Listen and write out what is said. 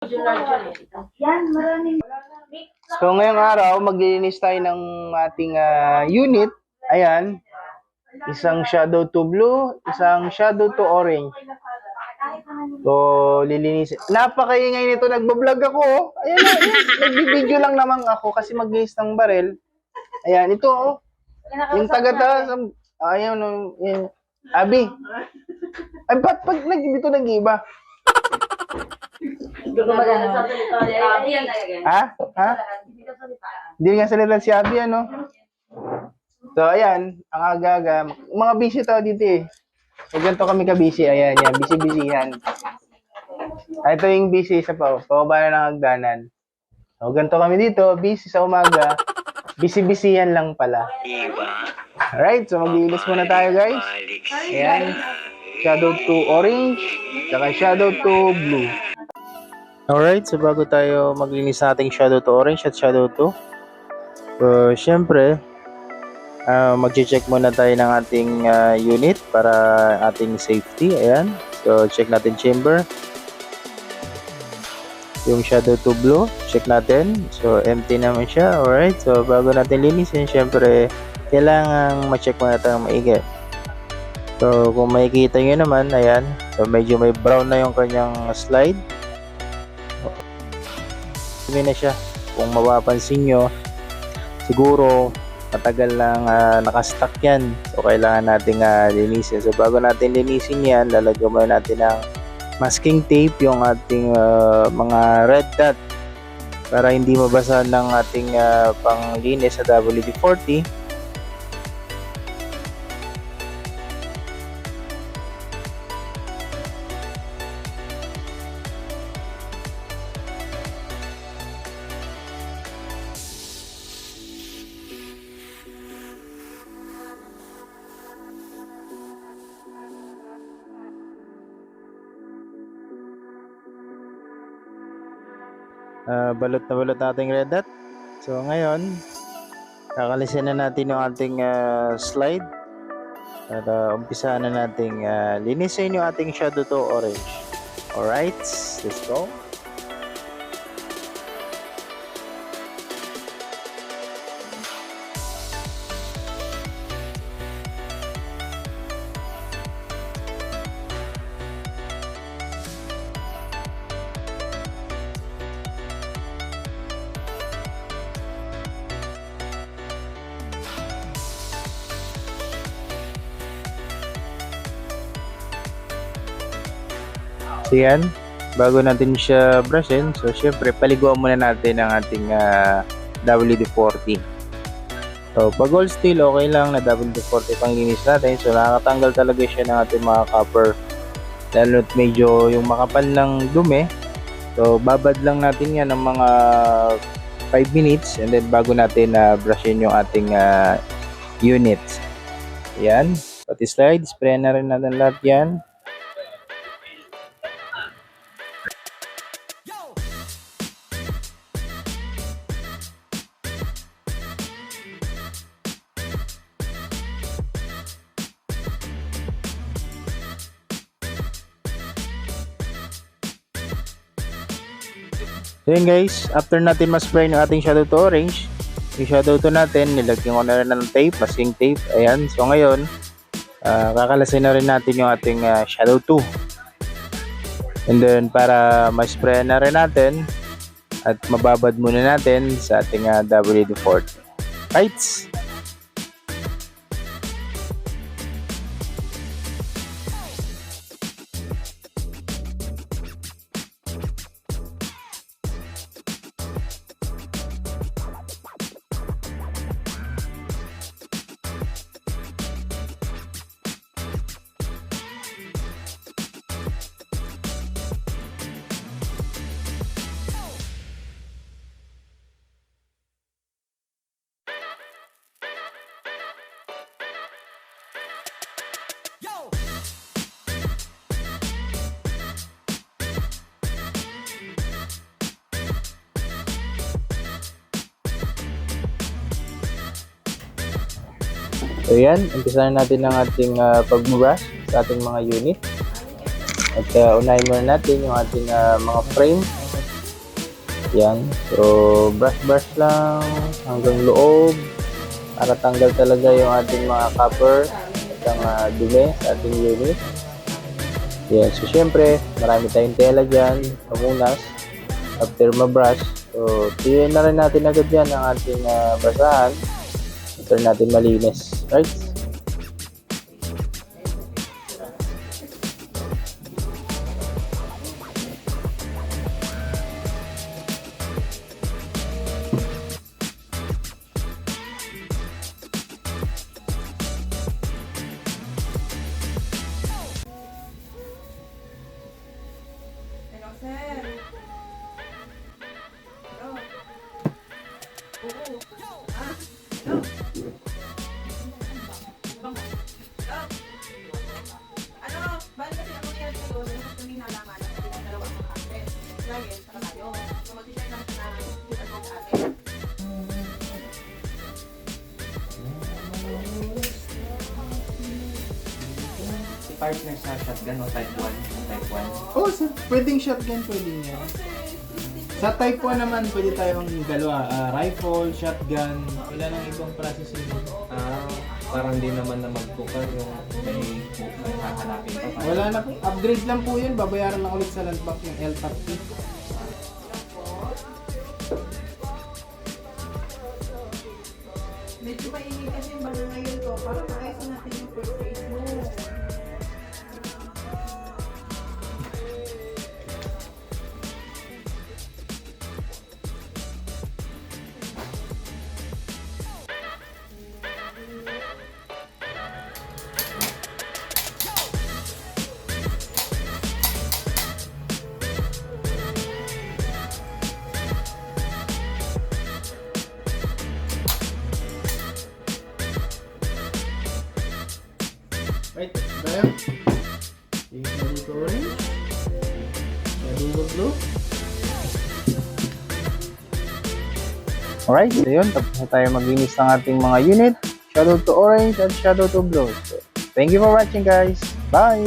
So ngayong araw, maglilinis tayo ng ating unit. Ayan, isang shadow to blue, isang shadow to orange. So, lilinis. Napakaingay nito, nagbablog ako. Ayan na, nagbibideo lang naman ako kasi maglinis ng barel. Ayan, ito oh. Yung taga-taas, ayan, yung, Abi. Ay, ba't pag dito nag-iba? Ha? Ha? Hindi nga salita si Abi, ano? So, ayan, ang aga-aga. Mga busy tao dito eh. So, ganito kami ka-busy. Ayan, yan. Busy-busyhan. Ito yung busy isa pa. Pababa na ng hagdanan. So, ganito kami dito. Busy sa umaga. Busy-busyhan lang pala. Alright, so mag-iilis muna tayo, guys. Ayan. Shadow to orange. Saka shadow to blue. Alright, so bago tayo maglinis sa ating shadow to orange at shadow to, syempre, mag-check muna tayo ng ating unit para ating safety. Ayan, so check natin chamber. Yung shadow to blue, check natin. So empty naman siya. Alright, so bago natin linisin, syempre, kailangan ma-check muna tayong maigi. So kung makikita nyo naman, ayan, so medyo may brown na yung kanyang slide. Hindi na siya. Kung mapapansin nyo, siguro matagal lang nakastock yan. So kailangan natin linisin. So bago natin linisin yan, lalagyan muna natin ng masking tape yung ating mga red dot para hindi mabasa ng ating panglinis sa WD-40. Balot na balot nating red dot. So ngayon, kakalisin na natin yung ating slide at umpisahan na nating linisin yung ating shadow to orange. Alright, let's go. So yan, bago natin siya brushin, so syempre paliguan muna natin ang ating WD-40. So pag all steel, okay lang na WD-40 pang linis natin. So nakakatanggal talaga siya ng ating mga copper, lalo't medyo yung makapal ng dumi. So babad lang natin yan ng mga 5 minutes and then bago natin brushin yung ating unit. Yan, pati slide, spray na rin natin lahat yan. So yun guys, after natin ma-spray yung ating shadow to orange, yung shadow to natin, nilagyan ko na rin ng tape, masking tape. Ayan, so ngayon, kakalasin na rin natin yung ating shadow to. And then para ma-spray na rin natin at mababad muna natin sa ating WD-40. Right? So yan, umpisahan natin ang ating pag-brush sa ating mga unit. At unahin muna natin yung ating mga frame. Yan. So, brush lang hanggang loob para tanggal talaga yung ating mga copper at ang dumi sa ating unit. Yan. So, syempre, marami tayong tela dyan, pamunas, after ma-brush. So, tiyan na rin natin agad yan ang ating basahan. After natin malinis. Right? Partner sa shotgun o type 1? Type 1? Oh, pwedeng shotgun, pwedeng yan. Sa type 1 naman, pwede tayong dalawa. Rifle, shotgun, wala nang ibang processing. Parang di naman na mag-cooker yung may hahanapin pa. Wala na po. Upgrade lang po yun. Babayaran lang ulit sa land bank yung LTAP fee. Medyo mainit kasi yung baga ngayon ko para maayos natin yung first aid mo. Right, tayo. Yung shadow to orange. Shadow to blue. Alright, so yun. Tapos na tayo maglinis ng ating mga unit. Shadow to orange at shadow to blue. So, thank you for watching guys. Bye!